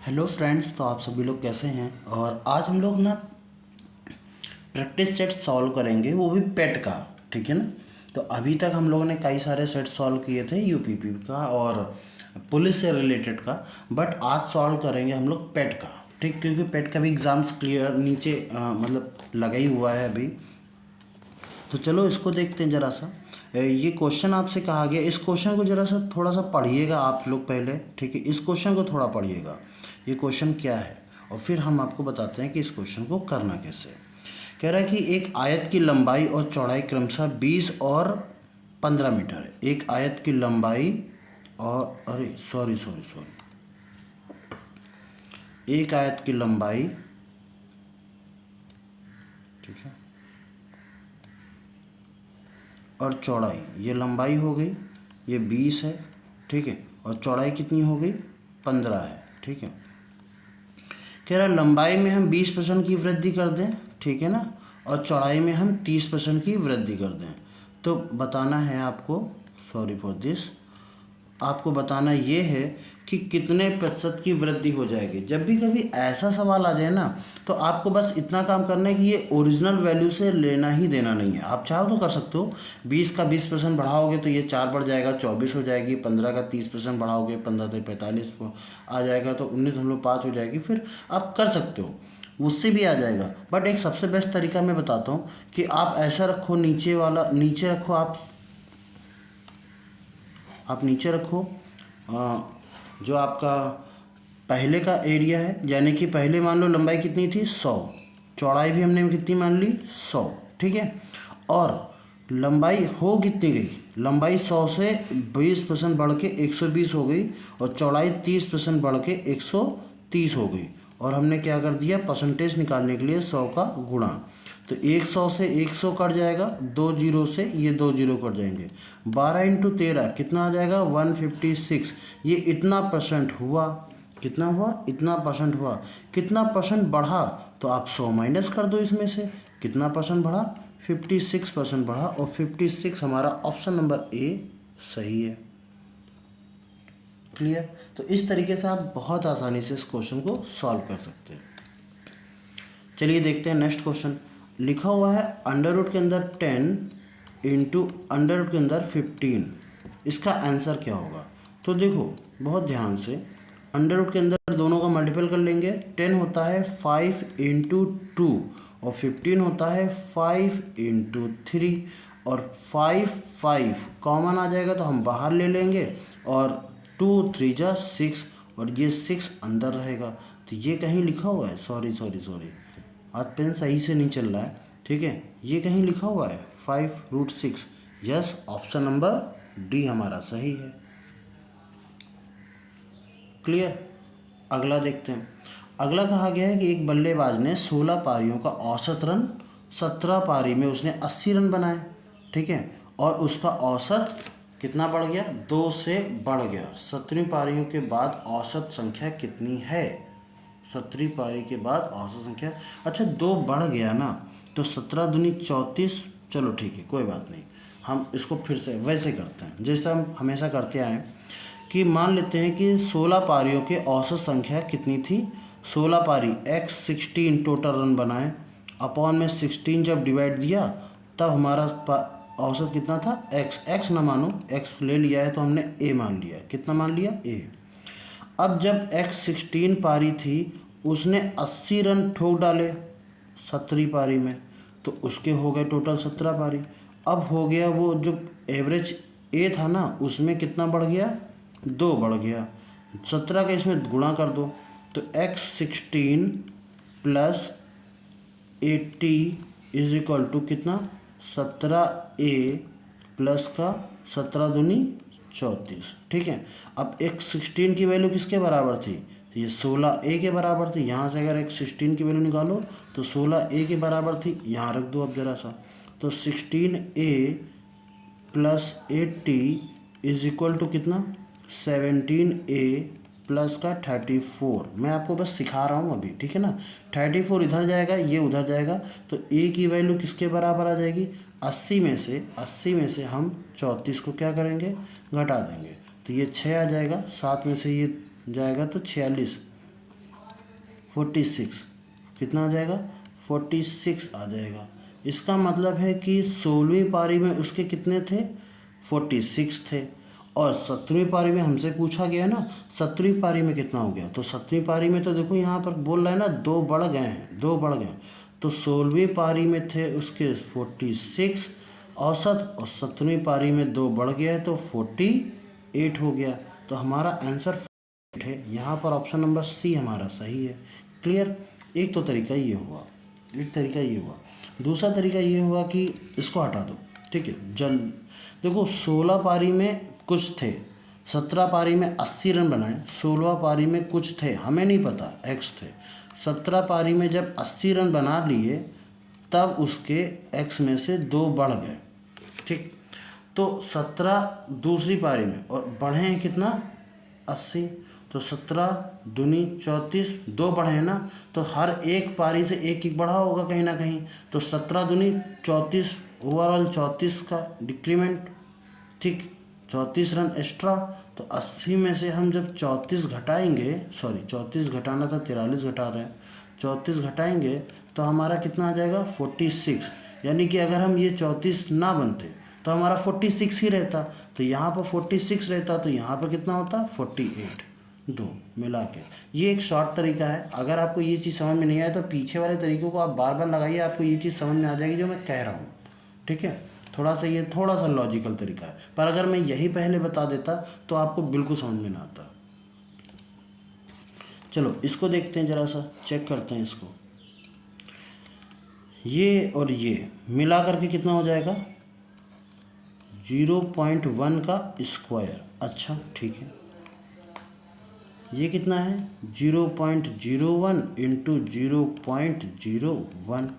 Hello friends, तो आप सभी लोग कैसे हैं। और आज हम लोग ना प्रैक्टिस सेट सॉल्व करेंगे, वो भी पेट का। ठीक है ना। तो अभी तक हम लोगों ने कई सारे सेट सॉल्व किए थे यूपीपी का और पुलिस से रिलेटेड का, बट आज सॉल्व करेंगे हम लोग पेट का। ठीक, क्योंकि पेट का भी एग्ज़ाम्स क्लियर नीचे मतलब लगा ही हुआ है अभी। तो चलो इसको देखते हैं ज़रा सा। ये क्वेश्चन आपसे कहा गया, इस क्वेश्चन को ज़रा सा थोड़ा सा पढ़िएगा आप लोग पहले। ठीक है, इस क्वेश्चन को थोड़ा पढ़िएगा, ये क्वेश्चन क्या है, और फिर हम आपको बताते हैं कि इस क्वेश्चन को करना कैसे। कह रहा है कि एक आयत की लंबाई और चौड़ाई क्रमशः 20 और 15 मीटर है। एक आयत की लंबाई और सॉरी, एक आयत की लंबाई, ठीक है, और चौड़ाई, ये लंबाई हो गई, ये 20 है, ठीक है, और चौड़ाई कितनी हो गई, 15 है। ठीक है, कह रहा है लंबाई में हम 20% की वृद्धि कर दें, ठीक है ना, और चौड़ाई में हम 30% की वृद्धि कर दें। तो बताना है आपको, सॉरी फॉर दिस, आपको बताना ये है कि कितने प्रतिशत की वृद्धि हो जाएगी। जब भी कभी ऐसा सवाल आ जाए ना, तो आपको बस इतना काम करना है कि ये ओरिजिनल वैल्यू से लेना ही देना नहीं है। आप चाहो तो कर सकते हो, 20 का 20% बढ़ाओगे तो ये 4 बढ़ जाएगा, 24 हो जाएगी। 15 का 30% बढ़ाओगे, 15 से 45 आ जाएगा, तो 19.5 हो जाएगी। फिर आप कर सकते हो, उससे भी आ जाएगा। बट एक सबसे बेस्ट तरीका मैं बताता हूँ कि आप ऐसा रखो, नीचे वाला नीचे रखो, आप नीचे रखो जो आपका पहले का एरिया है, यानी कि पहले मान लो लंबाई कितनी थी 100, चौड़ाई भी हमने कितनी मान ली 100, ठीक है। और लंबाई हो कितनी गई, लंबाई 100 से 20% बढ़ के 120 हो गई, और चौड़ाई 30% बढ़ के 130 हो गई। और हमने क्या कर दिया, परसेंटेज निकालने के लिए 100 का गुणा। तो 100 से 100 कट जाएगा, 2 जीरो से ये 2 जीरो कट जाएंगे। 12 इंटू 13 कितना आ जाएगा, 156। ये इतना परसेंट हुआ, कितना हुआ, इतना परसेंट हुआ। कितना परसेंट बढ़ा, तो आप 100 माइनस कर दो इसमें से। कितना परसेंट बढ़ा, 56% बढ़ा, और 56 हमारा ऑप्शन नंबर ए सही है। क्लियर। तो इस तरीके से आप बहुत आसानी से इस क्वेश्चन को सॉल्व कर सकते हैं। चलिए देखते हैं नेक्स्ट क्वेश्चन। लिखा हुआ है अंडर रूट के अंदर 10 इंटू अंडर रूट के अंदर 15, इसका आंसर क्या होगा। तो देखो बहुत ध्यान से, अंडर रूट के अंदर दोनों का मल्टीपल कर लेंगे। 10 होता है 5 इंटू 2, और 15 होता है 5 इंटू 3, और 5 कॉमन आ जाएगा तो हम बाहर ले लेंगे, और 2 3 जा 6, और ये 6 अंदर रहेगा। तो ये कहीं लिखा हुआ है, सॉरी, आज पेन सही से नहीं चल रहा है, ठीक है। ये कहीं लिखा हुआ है 5√6। यस, ऑप्शन नंबर डी हमारा सही है। क्लियर। अगला देखते हैं। अगला कहा गया है कि एक बल्लेबाज ने 16 पारियों का औसत रन, 17 पारी में उसने 80 रन बनाए, ठीक है, और उसका औसत कितना बढ़ गया, 2 से बढ़ गया। 17वीं पारियों के बाद औसत संख्या कितनी है, 17वीं पारी के बाद औसत संख्या, अच्छा 2 बढ़ गया ना, तो 17 दूनी 34। चलो ठीक है, कोई बात नहीं, हम इसको फिर से वैसे करते हैं जैसे हम हमेशा करते आए कि मान लेते हैं कि 16 पारियों के औसत संख्या कितनी थी। 16 पारी x16 टोटल रन बनाए, अपॉन में 16 जब डिवाइड दिया, तब हमारा औसत कितना था, x ना मानो, x ले लिया है तो हमने a मान लिया। कितना मान लिया, a। अब जब x16 पारी थी, उसने 80 रन ठोक डाले 17वीं पारी में, तो उसके हो गए टोटल 17 पारी। अब हो गया वो जो एवरेज ए था ना, उसमें कितना बढ़ गया, 2 बढ़ गया। 17 का इसमें गुणा कर दो, तो x16 plus 80 is equal to कितना, 17a प्लस का 17 दूनी 34, ठीक है। अब x16 की वैल्यू किसके बराबर थी, ये 16a के बराबर थी। यहाँ से अगर x16 की वैल्यू निकालो तो 16a के बराबर थी, यहाँ रख दो अब जरा सा, तो 16a plus 80 is equal to कितना, 17a प्लस का 34। मैं आपको बस सिखा रहा हूँ अभी, ठीक है ना। 34 इधर जाएगा, ये उधर जाएगा, तो a की वैल्यू किसके बराबर आ जाएगी, 80 में से हम 34 को क्या करेंगे, घटा देंगे, तो ये 6 आ जाएगा, 7 में से ये जाएगा तो 46, 46 कितना आ जाएगा 46 आ जाएगा। इसका मतलब है कि 16वीं पारी में उसके कितने थे 46 थे, और 17वीं पारी में हमसे पूछा गया ना 17वीं पारी में कितना हो गया, तो 17वीं पारी में तो देखो यहाँ पर बोल रहा है ना 2 बढ़ गए हैं, 2 बढ़ गए, तो 16वीं पारी में थे उसके 46 औसत, और 17वीं पारी में 2 बढ़ गया है तो 48 हो गया। तो हमारा आंसर है यहाँ पर ऑप्शन नंबर सी हमारा सही है। क्लियर। एक तो तरीका ये हुआ, एक तरीका ये हुआ। दूसरा तरीका ये हुआ कि इसको हटा दो, ठीक है। देखो 16 पारी में कुछ थे, 17 पारी में 80 रन बनाए, 16 पारी में कुछ थे हमें नहीं पता एक्स थे, 17 पारी में जब 80 रन बना लिए तब उसके एक्स में से 2 बढ़ गए, ठीक। तो 17 दूसरी पारी में और बढ़े हैं कितना 80, तो 17 दूनी 34, 2 बढ़े हैं ना, तो हर एक पारी से एक एक बढ़ा होगा कहीं ना कहीं, तो 17 दूनी 34, ओवरऑल 34 का डिक्रीमेंट, ठीक, 34 रन एक्स्ट्रा। तो 80 में से हम जब 34 घटाएंगे, सॉरी 34 घटाना था, 43 घटा रहे हैं, 34 घटाएंगे तो हमारा कितना आ जाएगा 46। यानी कि अगर हम ये 34 ना बनते तो हमारा 46 ही रहता, तो यहाँ पर 46 रहता, तो यहाँ पर कितना होता 48, 2 मिला के। ये एक शॉर्ट तरीका है। अगर आपको ये चीज़ समझ में नहीं आए तो पीछे वाले तरीकों को आप बार बार लगाइए, आपको ये चीज़ समझ में आ जाएगी जो मैं कह रहा हूँ, ठीक है। थोड़ा सा ये थोड़ा सा लॉजिकल तरीका है, पर अगर मैं यही पहले बता देता तो आपको बिल्कुल समझ में ना आता। चलो इसको देखते हैं, ज़रा सा चेक करते हैं इसको। ये और ये मिला करके कितना हो जाएगा 0.1 का स्क्वायर। अच्छा ठीक है, ये कितना है 0.01 इंटू 0.01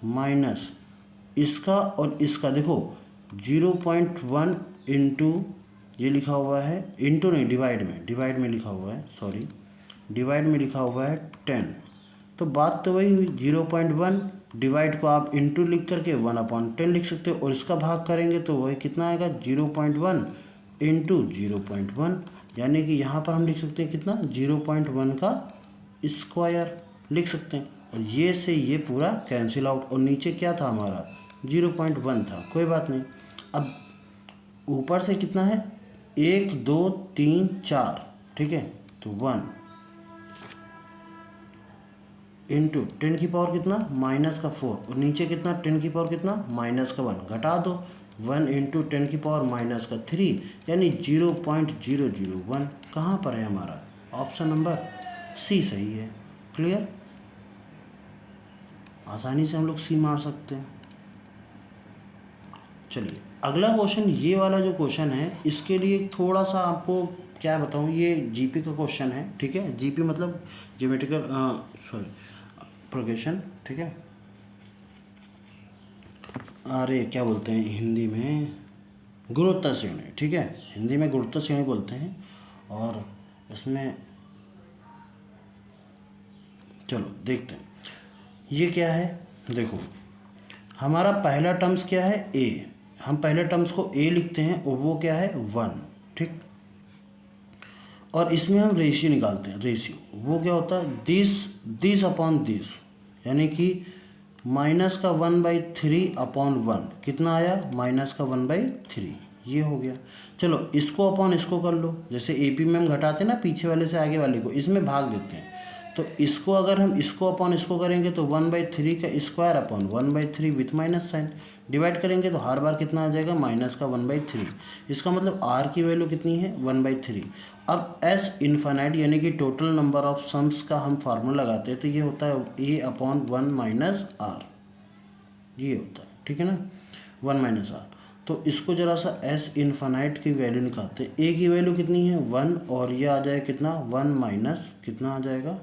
माइनस इसका और इसका, देखो 0.1 इंटू ये लिखा हुआ है, इंटू नहीं डिवाइड में लिखा हुआ है, सॉरी डिवाइड में लिखा हुआ है 10, तो बात तो वही हुई 0.1, डिवाइड को आप इंटू लिख करके 1/10 लिख सकते हो, और इसका भाग करेंगे तो वही कितना आएगा 0.1 इंटू 0.1, यानी कि यहाँ पर हम लिख सकते हैं कितना 0.1 का स्क्वायर लिख सकते हैं, और ये से ये पूरा कैंसिल आउट, और नीचे क्या था हमारा 0.1 था, कोई बात नहीं। अब ऊपर से कितना है 1 2 3 4, ठीक है, तो 1 इंटू 10 की पावर कितना माइनस का 4, और नीचे कितना 10 की पावर कितना माइनस का 1, घटा दो 1 इंटू 10 की पावर माइनस का 3, यानी 0.001 कहाँ पर है हमारा, ऑप्शन नंबर सी सही है। क्लियर। आसानी से हम लोग सी मार सकते हैं। चलिए अगला क्वेश्चन, ये वाला जो क्वेश्चन है इसके लिए थोड़ा सा आपको क्या बताऊँ, ये जीपी का क्वेश्चन है, ठीक है। जीपी मतलब ज्योमेट्रिकल सॉरी प्रोग्रेशन, ठीक है। अरे क्या बोलते हैं हिंदी में गुरुत्व श्रेणी, ठीक है, हिंदी में गुरुत्व श्रेणी बोलते हैं। और इसमें चलो देखते हैं ये क्या है। देखो हमारा पहला टर्म्स क्या है ए, हम पहले टर्म्स को ए लिखते हैं और वो क्या है 1, ठीक। और इसमें हम रेशियो निकालते हैं, रेशियो वो क्या होता है दिस अपॉन दिस, यानी कि माइनस का 1/3/1 कितना आया माइनस का 1/3, ये हो गया। चलो इसको अपॉन इसको कर लो, जैसे एपी में हम घटाते हैं ना पीछे वाले से आगे वाले को, इसमें भाग देते हैं, तो इसको अगर हम इसको अपॉन इसको करेंगे तो 1/3 का square upon 1/3 with minus sign, divide करेंगे तो हर बार कितना आ जाएगा माइनस का 1/3। इसका मतलब आर की वैल्यू कितनी है 1/3। अब एस इन्फाइनाइट यानी कि टोटल नंबर ऑफ सम्स का हम फार्मूला लगाते हैं, तो ये होता है ए अपॉन 1 माइनस आर, ये होता है, ठीक है ना 1 माइनस आर। तो इसको जरा सा एस इन्फाइनाइट की वैल्यू निकालते हैं, ए की वैल्यू कितनी है 1, और ये आ जाए कितना 1 माइनस कितना आ जाएगा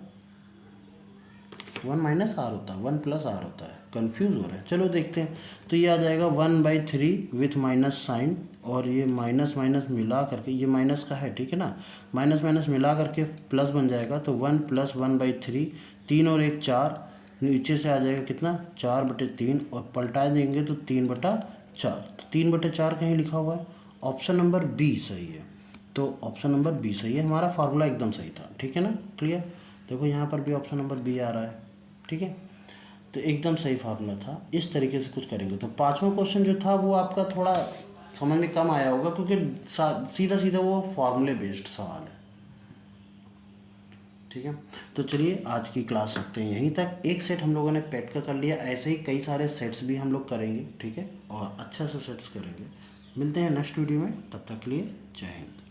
1 माइनस आर होता है, 1 प्लस आर होता है, कंफ्यूज हो रहे हैं। चलो देखते हैं, तो ये आ जाएगा 1/3 विथ माइनस साइन, और ये माइनस माइनस मिला करके, ये माइनस का है ठीक है ना, माइनस माइनस मिला करके प्लस बन जाएगा, तो 1 + 1/3, 3 और 1 4, नीचे से आ जाएगा कितना 4/3, और पलटा देंगे तो 3/4, तो 3/4 कहीं लिखा हुआ है, ऑप्शन नंबर बी सही है। तो ऑप्शन नंबर बी सही है, हमारा फार्मूला एकदम सही था, ठीक है ना। क्लियर। देखो यहाँ पर भी ऑप्शन नंबर बी आ रहा है, ठीक है। तो एकदम सही फार्मूला था। इस तरीके से कुछ करेंगे। तो पांचवा क्वेश्चन जो था वो आपका थोड़ा समझ में कम आया होगा, क्योंकि सीधा सीधा वो फार्मूले बेस्ड सवाल है, ठीक है। तो चलिए आज की क्लास रखते हैं यहीं तक। एक सेट हम लोगों ने पेट का कर लिया, ऐसे ही कई सारे सेट्स भी हम लोग करेंगे, ठीक है, और अच्छा से सेट्स करेंगे। मिलते हैं नेक्स्ट वीडियो में, तब तक के लिए जय हिंद।